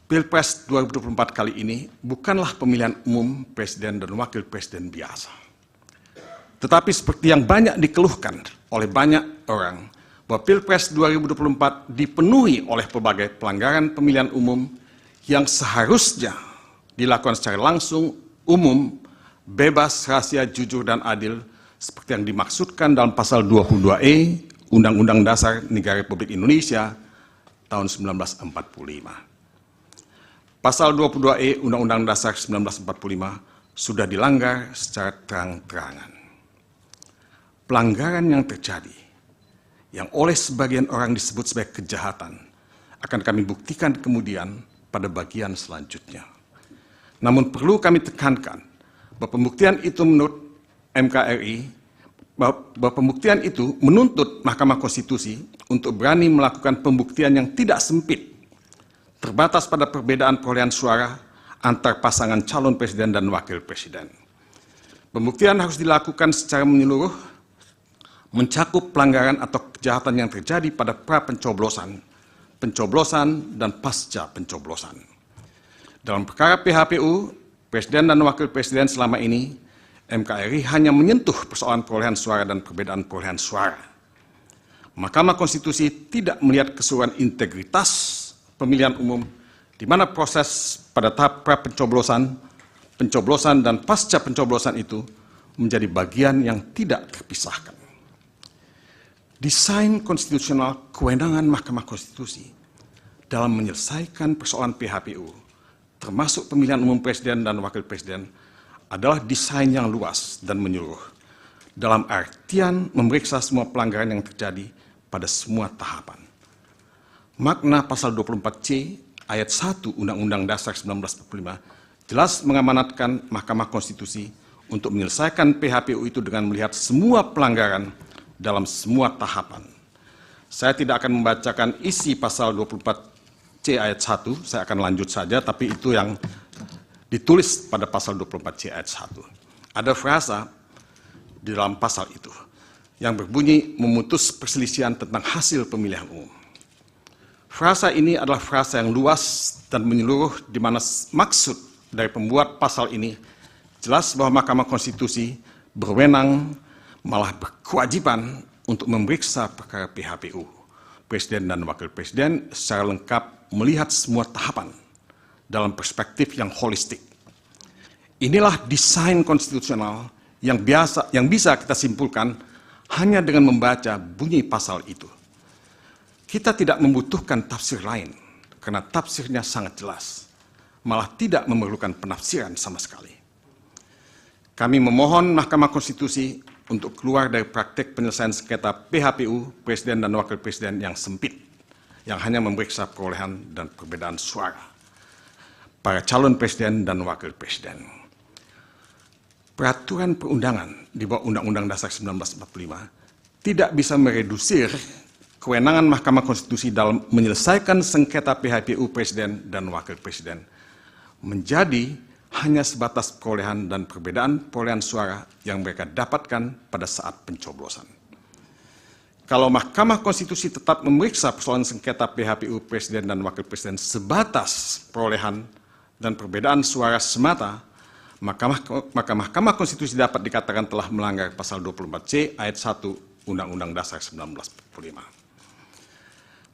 Pilpres 2024 kali ini bukanlah pemilihan umum presiden dan wakil presiden biasa. Tetapi seperti yang banyak dikeluhkan oleh banyak orang, bahwa Pilpres 2024 dipenuhi oleh berbagai pelanggaran pemilihan umum yang seharusnya dilakukan secara langsung, umum, bebas, rahasia, jujur, dan adil, seperti yang dimaksudkan dalam pasal 22E Undang-Undang Dasar Negara Republik Indonesia tahun 1945. Pasal 22E Undang-Undang Dasar 1945 sudah dilanggar secara terang-terangan. Pelanggaran yang terjadi, yang oleh sebagian orang disebut sebagai kejahatan, akan kami buktikan kemudian pada bagian selanjutnya. Namun perlu kami tekankan bahwa pembuktian itu menurut MKRI, bahwa pembuktian itu menuntut Mahkamah Konstitusi untuk berani melakukan pembuktian yang tidak sempit, terbatas pada perbedaan perolehan suara antar pasangan calon presiden dan wakil presiden. Pembuktian harus dilakukan secara menyeluruh, mencakup pelanggaran atau kejahatan yang terjadi pada pra-pencoblosan, pencoblosan, dan pasca pencoblosan. Dalam perkara PHPU, presiden dan wakil presiden selama ini, MKRI hanya menyentuh persoalan perolehan suara dan perbedaan perolehan suara. Mahkamah Konstitusi tidak melihat keseluruhan integritas pemilihan umum, di mana proses pada tahap pra-pencoblosan, pencoblosan, dan pasca pencoblosan itu menjadi bagian yang tidak terpisahkan. Desain konstitusional kewenangan Mahkamah Konstitusi dalam menyelesaikan persoalan PHPU, termasuk pemilihan umum presiden dan wakil presiden, adalah desain yang luas dan menyeluruh, dalam artian memeriksa semua pelanggaran yang terjadi pada semua tahapan. Makna pasal 24C ayat 1 Undang-Undang Dasar 1945 jelas mengamanatkan Mahkamah Konstitusi untuk menyelesaikan PHPU itu dengan melihat semua pelanggaran dalam semua tahapan. Saya tidak akan membacakan isi pasal 24C ayat 1, saya akan lanjut saja, tapi itu yang ditulis pada pasal 24C ayat 1. Ada frasa di dalam pasal itu yang berbunyi memutus perselisihan tentang hasil pemilihan umum. Frasa ini adalah frasa yang luas dan menyeluruh, di mana maksud dari pembuat pasal ini jelas bahwa Mahkamah Konstitusi berwenang, malah berkewajiban untuk memeriksa perkara PHPU, presiden dan wakil presiden, secara lengkap melihat semua tahapan dalam perspektif yang holistik. Inilah desain konstitusional yang bisa kita simpulkan hanya dengan membaca bunyi pasal itu. Kita tidak membutuhkan tafsir lain, karena tafsirnya sangat jelas, malah tidak memerlukan penafsiran sama sekali. Kami memohon Mahkamah Konstitusi untuk keluar dari praktek penyelesaian sengketa PHPU, presiden dan wakil presiden yang sempit, yang hanya memeriksa perolehan dan perbedaan suara para calon presiden dan wakil presiden. Peraturan perundangan di bawah Undang-Undang Dasar 1945 tidak bisa meredusir kewenangan Mahkamah Konstitusi dalam menyelesaikan sengketa PHPU presiden dan wakil presiden menjadi hanya sebatas perolehan dan perbedaan perolehan suara yang mereka dapatkan pada saat pencoblosan. Kalau Mahkamah Konstitusi tetap memeriksa persoalan sengketa PHPU presiden dan wakil presiden sebatas perolehan dan perbedaan suara semata, maka Mahkamah Konstitusi dapat dikatakan telah melanggar pasal 24C ayat 1 Undang-Undang Dasar 1945.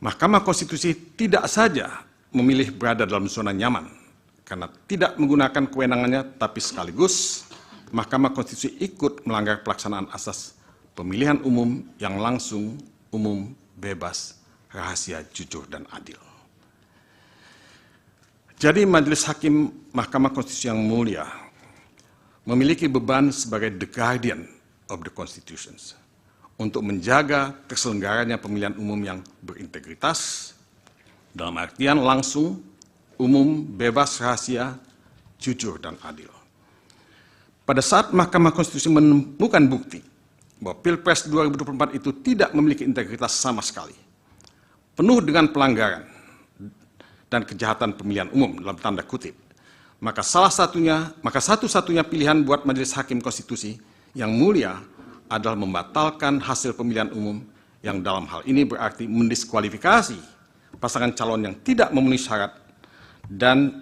Mahkamah Konstitusi tidak saja memilih berada dalam zona nyaman karena tidak menggunakan kewenangannya, tapi sekaligus Mahkamah Konstitusi ikut melanggar pelaksanaan asas pemilihan umum yang langsung, umum, bebas, rahasia, jujur, dan adil. Jadi Majelis Hakim Mahkamah Konstitusi yang mulia memiliki beban sebagai the guardian of the constitutions, untuk menjaga terselenggaranya pemilihan umum yang berintegritas, dalam artian langsung, umum, bebas, rahasia, jujur, dan adil. Pada saat Mahkamah Konstitusi menemukan bukti bahwa Pilpres 2024 itu tidak memiliki integritas sama sekali, penuh dengan pelanggaran dan kejahatan pemilihan umum dalam tanda kutip, maka satu-satunya pilihan buat Majelis Hakim Konstitusi yang mulia adalah membatalkan hasil pemilihan umum, yang dalam hal ini berarti mendiskualifikasi pasangan calon yang tidak memenuhi syarat dan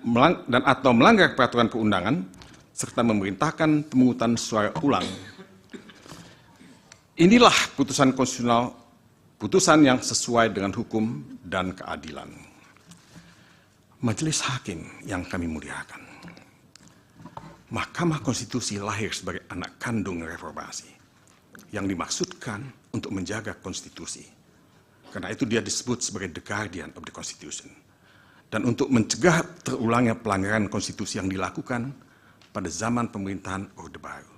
atau melanggar peraturan perundangan, serta memerintahkan pemungutan suara ulang. Inilah putusan konstitusional, putusan yang sesuai dengan hukum dan keadilan. Majelis Hakim yang kami muliakan, Mahkamah Konstitusi lahir sebagai anak kandung reformasi yang dimaksudkan untuk menjaga konstitusi. Karena itu dia disebut sebagai the guardian of the Constitution. Dan untuk mencegah terulangnya pelanggaran konstitusi yang dilakukan pada zaman pemerintahan Orde Baru.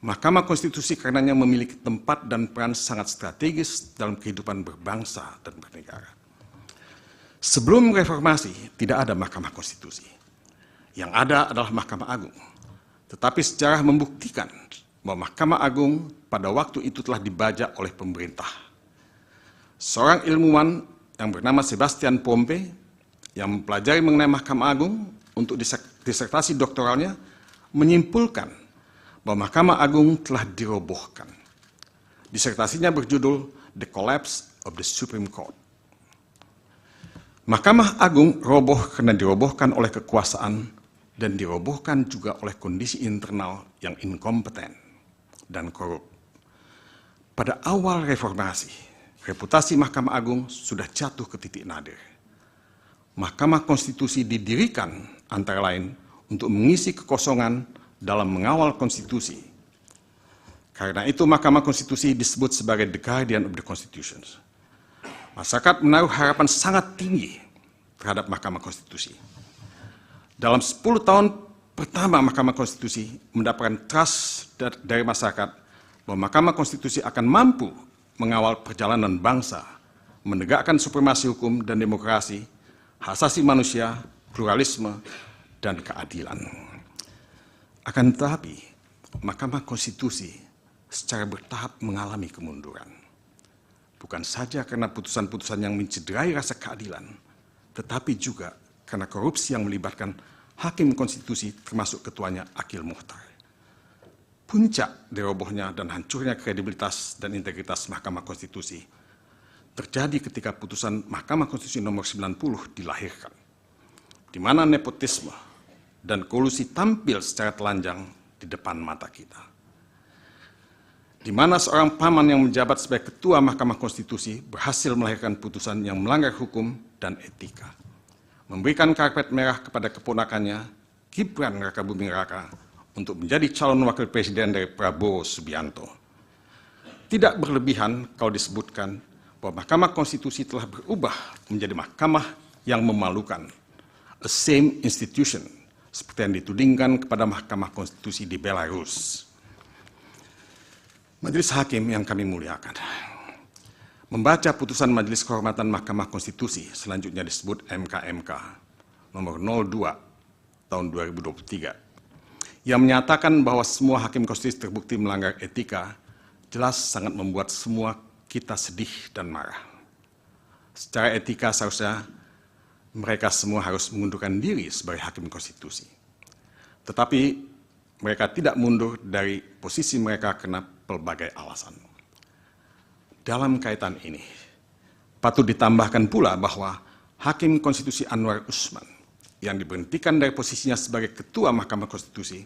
Mahkamah Konstitusi karenanya memiliki tempat dan peran sangat strategis dalam kehidupan berbangsa dan bernegara. Sebelum reformasi, tidak ada Mahkamah Konstitusi. Yang ada adalah Mahkamah Agung. Tetapi sejarah membuktikan bahwa Mahkamah Agung pada waktu itu telah dibajak oleh pemerintah. Seorang ilmuwan yang bernama Sebastian Pompe, yang mempelajari mengenai Mahkamah Agung untuk disertasi doktoralnya, menyimpulkan bahwa Mahkamah Agung telah dirobohkan. Disertasinya berjudul The Collapse of the Supreme Court. Mahkamah Agung roboh karena dirobohkan oleh kekuasaan dan dirobohkan juga oleh kondisi internal yang inkompeten dan korup. Pada awal reformasi, reputasi Mahkamah Agung sudah jatuh ke titik nadir. Mahkamah Konstitusi didirikan antara lain untuk mengisi kekosongan dalam mengawal konstitusi. Karena itu Mahkamah Konstitusi disebut sebagai the guardian of the Constitution. Masyarakat menaruh harapan sangat tinggi terhadap Mahkamah Konstitusi. Dalam 10 tahun pertama Mahkamah Konstitusi mendapatkan trust dari masyarakat bahwa Mahkamah Konstitusi akan mampu mengawal perjalanan bangsa, menegakkan supremasi hukum dan demokrasi, hak asasi manusia, pluralisme, dan keadilan. Akan tetapi, Mahkamah Konstitusi secara bertahap mengalami kemunduran. Bukan saja karena putusan-putusan yang mencederai rasa keadilan, tetapi juga karena korupsi yang melibatkan hakim konstitusi termasuk ketuanya Akil Mukhtar. Puncak dirobohnya dan hancurnya kredibilitas dan integritas Mahkamah Konstitusi terjadi ketika putusan Mahkamah Konstitusi nomor 90 dilahirkan, di mana nepotisme dan kolusi tampil secara telanjang di depan mata kita. Di mana seorang paman yang menjabat sebagai ketua Mahkamah Konstitusi berhasil melahirkan putusan yang melanggar hukum dan etika, memberikan karpet merah kepada keponakannya, Gibran Rakabuming Raka, untuk menjadi calon wakil presiden dari Prabowo Subianto. Tidak berlebihan kalau disebutkan bahwa Mahkamah Konstitusi telah berubah menjadi mahkamah yang memalukan, a same institution, seperti yang ditudingkan kepada Mahkamah Konstitusi di Belarus. Majelis Hakim yang kami muliakan, membaca putusan Majelis Kehormatan Mahkamah Konstitusi, selanjutnya disebut MKMK, nomor 02 tahun 2023, yang menyatakan bahwa semua hakim konstitusi terbukti melanggar etika, jelas sangat membuat semua kita sedih dan marah. Secara etika seharusnya mereka semua harus mengundurkan diri sebagai hakim konstitusi. Tetapi mereka tidak mundur dari posisi mereka karena pelbagai alasan. Dalam kaitan ini, patut ditambahkan pula bahwa Hakim Konstitusi Anwar Usman yang diberhentikan dari posisinya sebagai Ketua Mahkamah Konstitusi,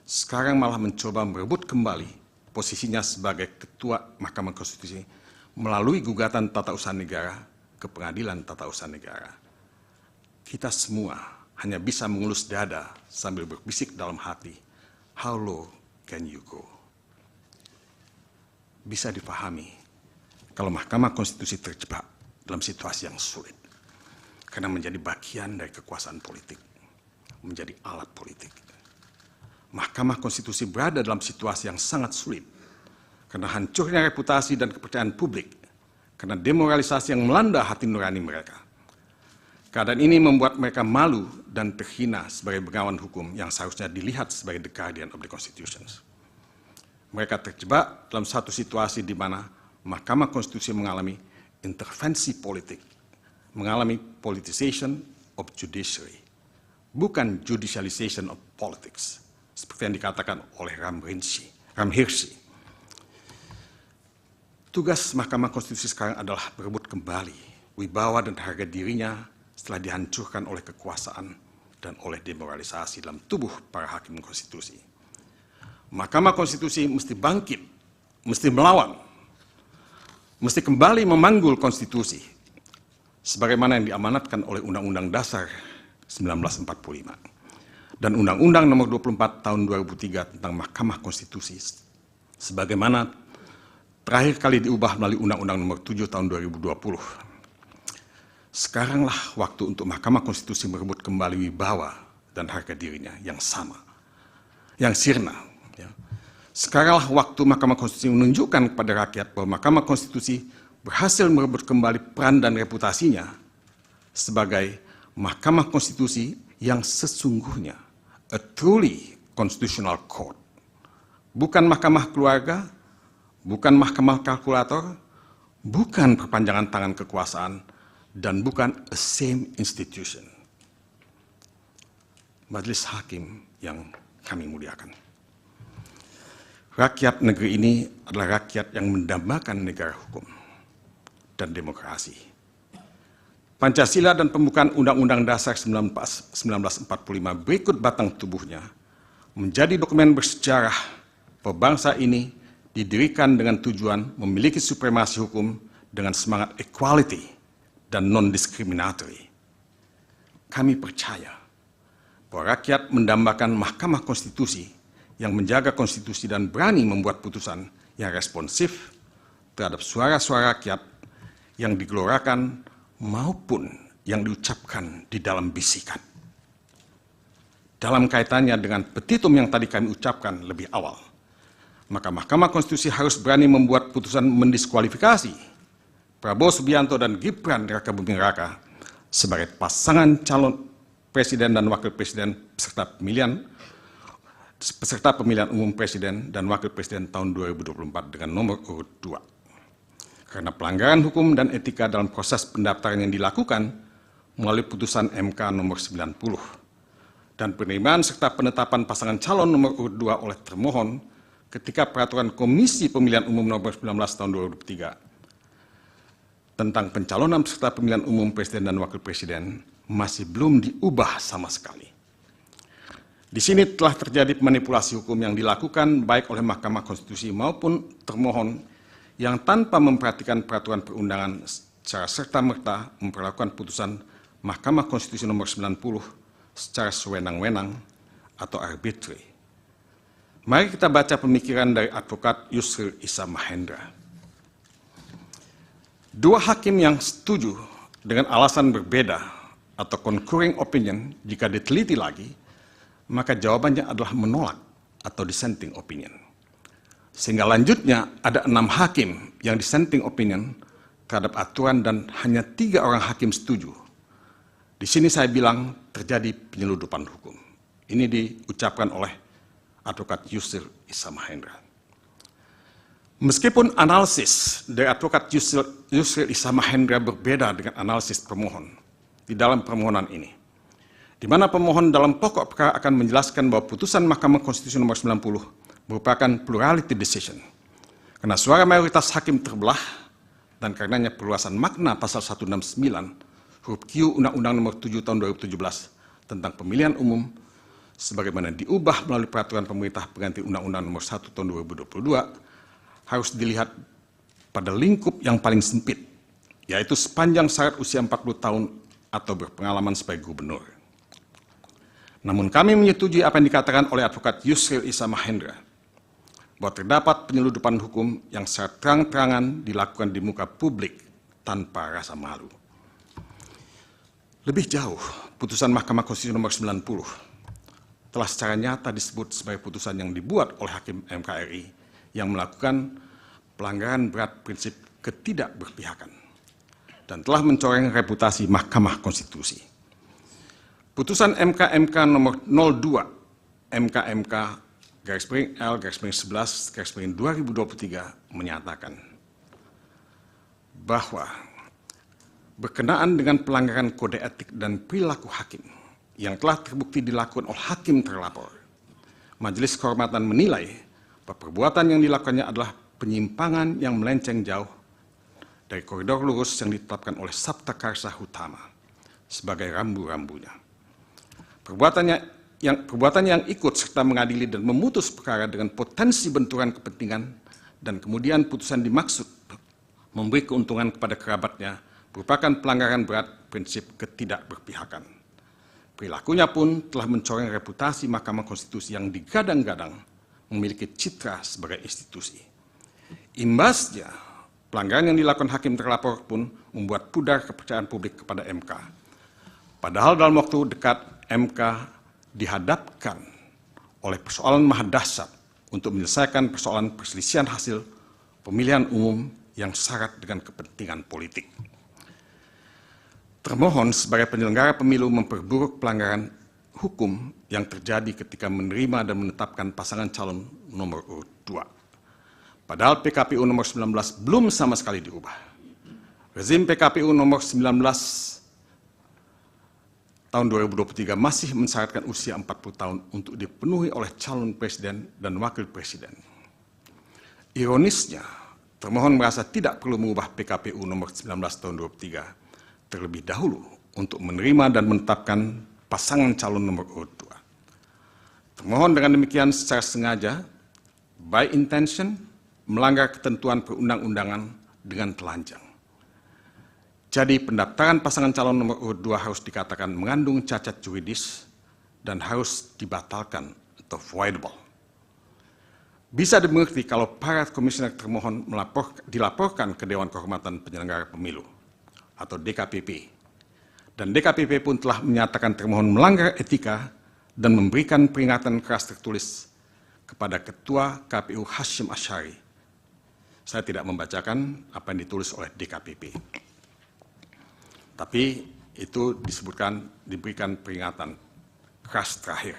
sekarang malah mencoba merebut kembali posisinya sebagai Ketua Mahkamah Konstitusi melalui gugatan tata usaha negara ke Pengadilan Tata Usaha Negara. Kita semua hanya bisa mengelus dada sambil berbisik dalam hati, how low can you go? Bisa dipahami kalau Mahkamah Konstitusi terjebak dalam situasi yang sulit, karena menjadi bagian dari kekuasaan politik, menjadi alat politik. Mahkamah Konstitusi berada dalam situasi yang sangat sulit, karena hancurnya reputasi dan kepercayaan publik, karena demoralisasi yang melanda hati nurani mereka. Keadaan ini membuat mereka malu dan terhina sebagai bengawan hukum yang seharusnya dilihat sebagai the guardian of the Constitution. Mereka terjebak dalam satu situasi di mana Mahkamah Konstitusi mengalami intervensi politik, mengalami politicization of judiciary, bukan judicialization of politics, seperti yang dikatakan oleh Ramhirsi. Tugas Mahkamah Konstitusi sekarang adalah berebut kembali wibawa dan harga dirinya setelah dihancurkan oleh kekuasaan dan oleh demoralisasi dalam tubuh para hakim konstitusi. Mahkamah Konstitusi mesti bangkit, mesti melawan, mesti kembali memanggul konstitusi sebagaimana yang diamanatkan oleh Undang-Undang Dasar 1945 dan Undang-Undang Nomor 24 Tahun 2003 tentang Mahkamah Konstitusi sebagaimana terakhir kali diubah melalui Undang-Undang Nomor 7 Tahun 2020. Sekaranglah waktu untuk Mahkamah Konstitusi merebut kembali wibawa dan harga dirinya yang sama, yang sirna. Sekaranglah waktu Mahkamah Konstitusi menunjukkan kepada rakyat bahwa Mahkamah Konstitusi berhasil merebut kembali peran dan reputasinya sebagai Mahkamah Konstitusi yang sesungguhnya, a truly constitutional court. Bukan mahkamah keluarga, bukan mahkamah kalkulator, bukan perpanjangan tangan kekuasaan, dan bukan a same institution. Majelis Hakim yang kami muliakan. Rakyat negeri ini adalah rakyat yang mendambakan negara hukum dan demokrasi. Pancasila dan pembukaan Undang-Undang Dasar 1945 berikut batang tubuhnya menjadi dokumen bersejarah bahwa bangsa ini didirikan dengan tujuan memiliki supremasi hukum dengan semangat equality dan non-discriminatory. Kami percaya bahwa rakyat mendambakan Mahkamah Konstitusi yang menjaga konstitusi dan berani membuat putusan yang responsif terhadap suara-suara rakyat yang digelorakan maupun yang diucapkan di dalam bisikan. Dalam kaitannya dengan petitum yang tadi kami ucapkan lebih awal, maka Mahkamah Konstitusi harus berani membuat putusan mendiskualifikasi Prabowo Subianto dan Gibran Rakabuming Raka sebagai pasangan calon presiden dan wakil presiden peserta pemilihan umum presiden dan wakil presiden tahun 2024 dengan nomor urut 2. Karena pelanggaran hukum dan etika dalam proses pendaftaran yang dilakukan melalui putusan MK nomor 90 dan penerimaan serta penetapan pasangan calon nomor urut 2 oleh termohon ketika peraturan Komisi Pemilihan Umum nomor 19 tahun 2003 tentang pencalonan peserta pemilihan umum presiden dan wakil presiden masih belum diubah sama sekali. Di sini telah terjadi manipulasi hukum yang dilakukan baik oleh Mahkamah Konstitusi maupun termohon yang tanpa memperhatikan peraturan perundangan secara serta-merta memperlakukan putusan Mahkamah Konstitusi nomor 90 secara sewenang-wenang atau arbitrary. Mari kita baca pemikiran dari advokat Yusril Issa Mahendra. Dua hakim yang setuju dengan alasan berbeda atau concurring opinion jika diteliti lagi, maka jawabannya adalah menolak atau dissenting opinion. Sehingga lanjutnya ada 6 hakim yang dissenting opinion terhadap aturan dan hanya 3 orang hakim setuju. Di sini saya bilang terjadi penyeludupan hukum. Ini diucapkan oleh advokat Yusril Issa Mahendra. Meskipun analisis dari advokat Yusril Issa Mahendra berbeda dengan analisis pemohon di dalam permohonan ini, di mana pemohon dalam pokok perkara akan menjelaskan bahwa putusan Mahkamah Konstitusi nomor 90 merupakan plurality decision. Karena suara mayoritas hakim terbelah dan karenanya perluasan makna pasal 169 huruf Q Undang-Undang nomor 7 tahun 2017 tentang pemilihan umum sebagaimana diubah melalui peraturan pemerintah pengganti Undang-Undang nomor 1 tahun 2022 harus dilihat pada lingkup yang paling sempit, yaitu sepanjang syarat usia 40 tahun atau berpengalaman sebagai gubernur. Namun kami menyetujui apa yang dikatakan oleh advokat Yusril Issa Mahendra, bahwa terdapat penyeludupan hukum yang secara terang-terangan dilakukan di muka publik tanpa rasa malu. Lebih jauh, putusan Mahkamah Konstitusi nomor 90 telah secara nyata disebut sebagai putusan yang dibuat oleh Hakim MK RI yang melakukan pelanggaran berat prinsip ketidakberpihakan dan telah mencoreng reputasi Mahkamah Konstitusi. Putusan MK nomor 02 MK L/11/2023 menyatakan bahwa berkenaan dengan pelanggaran kode etik dan perilaku hakim yang telah terbukti dilakukan oleh hakim terlapor, Majelis Kehormatan menilai bahwa perbuatan yang dilakukannya adalah penyimpangan yang melenceng jauh dari koridor lurus yang ditetapkan oleh Sabta Karsa Utama, sebagai rambu-rambunya. Perbuatannya yang ikut serta mengadili dan memutus perkara dengan potensi benturan kepentingan dan kemudian putusan dimaksud memberi keuntungan kepada kerabatnya merupakan pelanggaran berat prinsip ketidakberpihakan. Perilakunya pun telah mencoreng reputasi Mahkamah Konstitusi yang digadang-gadang memiliki citra sebagai institusi. Imbasnya, pelanggaran yang dilakukan hakim terlapor pun membuat pudar kepercayaan publik kepada MK. Padahal dalam waktu dekat MK dihadapkan oleh persoalan maha dahsyat untuk menyelesaikan persoalan perselisihan hasil pemilihan umum yang syarat dengan kepentingan politik. Termohon sebagai penyelenggara pemilu memperburuk pelanggaran hukum yang terjadi ketika menerima dan menetapkan pasangan calon nomor urut 2. Padahal PKPU nomor 19 belum sama sekali diubah. Rezim PKPU nomor 19 tahun 2023 masih mensyaratkan usia 40 tahun untuk dipenuhi oleh calon presiden dan wakil presiden. Ironisnya, termohon merasa tidak perlu mengubah PKPU nomor 19 tahun 2023 terlebih dahulu untuk menerima dan menetapkan pasangan calon nomor urut 2. Termohon dengan demikian secara sengaja, by intention, melanggar ketentuan perundang-undangan dengan telanjang. Jadi pendaftaran pasangan calon nomor urut 2 harus dikatakan mengandung cacat juridis dan harus dibatalkan atau voidable. Bisa dimengerti kalau para komisioner termohon dilaporkan ke Dewan Kehormatan Penyelenggara Pemilu atau DKPP. Dan DKPP pun telah menyatakan termohon melanggar etika dan memberikan peringatan keras tertulis kepada Ketua KPU Hashim Asyari. Saya tidak membacakan apa yang ditulis oleh DKPP. Tapi itu diberikan peringatan keras terakhir.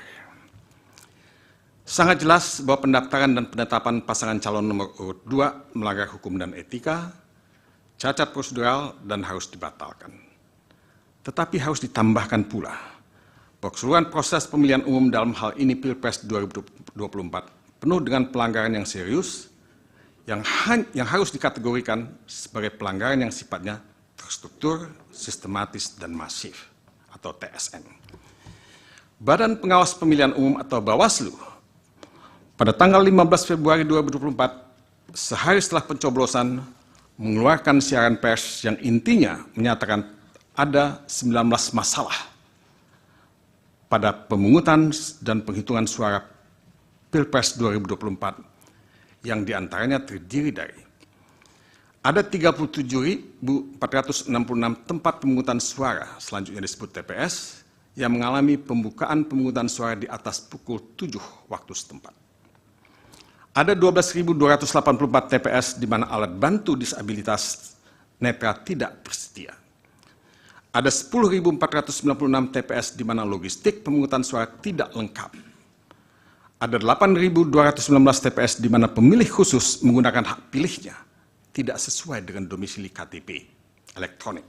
Sangat jelas bahwa pendaftaran dan penetapan pasangan calon nomor urut 2 melanggar hukum dan etika, cacat prosedural, dan harus dibatalkan. Tetapi harus ditambahkan pula bahwa keseluruhan proses pemilihan umum dalam hal ini Pilpres 2024 penuh dengan pelanggaran yang serius yang harus dikategorikan sebagai pelanggaran yang sifatnya terstruktur, sistematis, dan masif atau TSM. Badan Pengawas Pemilihan Umum atau Bawaslu pada tanggal 15 Februari 2024, sehari setelah pencoblosan, mengeluarkan siaran pers yang intinya menyatakan ada 19 masalah pada pemungutan dan penghitungan suara Pilpres 2024 yang diantaranya terdiri dari ada 37.466 tempat pemungutan suara, selanjutnya disebut TPS, yang mengalami pembukaan pemungutan suara di atas pukul 7 waktu setempat. Ada 12.284 TPS di mana alat bantu disabilitas netra tidak bersedia. Ada 10.496 TPS di mana logistik pemungutan suara tidak lengkap. Ada 8.219 TPS di mana pemilih khusus menggunakan hak pilihnya tidak sesuai dengan domisili KTP elektronik.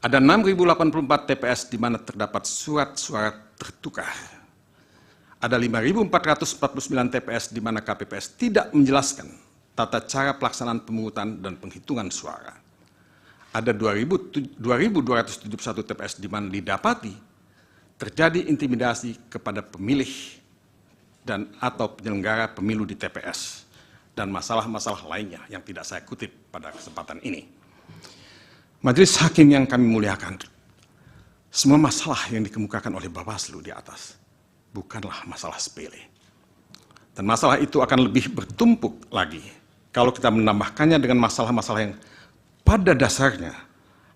Ada 6.084 TPS di mana terdapat surat suara tertukar. Ada 5.449 TPS di mana KPPS tidak menjelaskan tata cara pelaksanaan pemungutan dan penghitungan suara. Ada 2.271 TPS di mana didapati terjadi intimidasi kepada pemilih dan atau penyelenggara pemilu di TPS. Dan masalah-masalah lainnya yang tidak saya kutip pada kesempatan ini. Majelis Hakim yang kami muliakan, semua masalah yang dikemukakan oleh Bawaslu di atas bukanlah masalah sepele. Dan masalah itu akan lebih bertumpuk lagi kalau kita menambahkannya dengan masalah-masalah yang pada dasarnya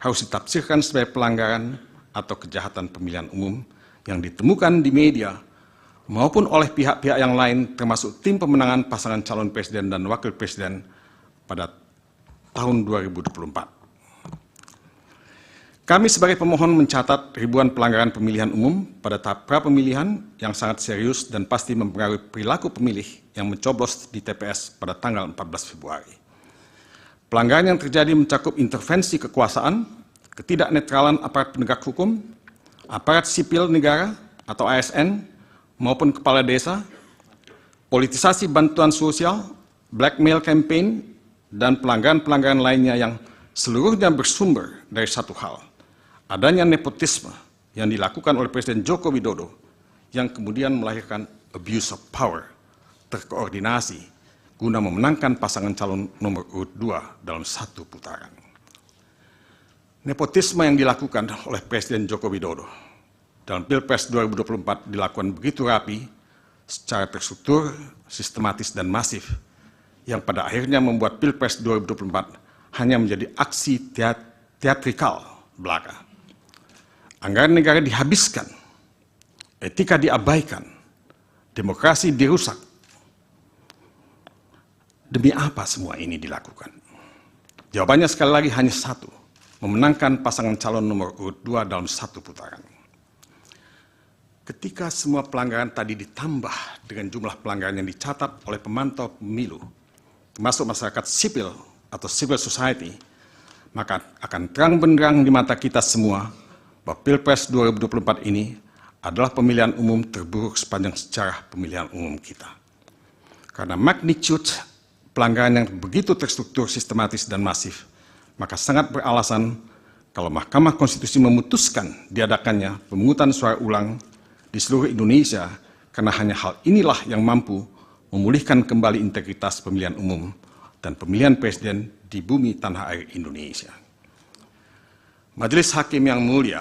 harus ditafsirkan sebagai pelanggaran atau kejahatan pemilihan umum yang ditemukan di media maupun oleh pihak-pihak yang lain termasuk tim pemenangan pasangan calon presiden dan wakil presiden pada tahun 2024. Kami sebagai pemohon mencatat ribuan pelanggaran pemilihan umum pada tahap pra-pemilihan yang sangat serius dan pasti mempengaruhi perilaku pemilih yang mencoblos di TPS pada tanggal 14 Februari. Pelanggaran yang terjadi mencakup intervensi kekuasaan, ketidaknetralan aparat penegak hukum, aparat sipil negara atau ASN, maupun kepala desa, politisasi bantuan sosial, blackmail campaign, dan pelanggaran-pelanggaran lainnya yang seluruhnya bersumber dari satu hal, adanya nepotisme yang dilakukan oleh Presiden Joko Widodo yang kemudian melahirkan abuse of power terkoordinasi guna memenangkan pasangan calon nomor urut 2 dalam satu putaran. Nepotisme yang dilakukan oleh Presiden Joko Widodo dalam Pilpres 2024 dilakukan begitu rapi, secara terstruktur, sistematis, dan masif, yang pada akhirnya membuat Pilpres 2024 hanya menjadi aksi teatrikal belaka. Anggaran negara dihabiskan, etika diabaikan, demokrasi dirusak. Demi apa semua ini dilakukan? Jawabannya sekali lagi hanya satu, memenangkan pasangan calon nomor urut 2 dalam satu putaran. Ketika semua pelanggaran tadi ditambah dengan jumlah pelanggaran yang dicatat oleh pemantau pemilu, termasuk masyarakat sipil atau civil society, maka akan terang benderang di mata kita semua bahwa Pilpres 2024 ini adalah pemilihan umum terburuk sepanjang sejarah pemilihan umum kita. Karena magnitude pelanggaran yang begitu terstruktur, sistematis, dan masif, maka sangat beralasan kalau Mahkamah Konstitusi memutuskan diadakannya pemungutan suara ulang di seluruh Indonesia, karena hanya hal inilah yang mampu memulihkan kembali integritas pemilihan umum dan pemilihan presiden di bumi tanah air Indonesia. Majelis Hakim yang mulia,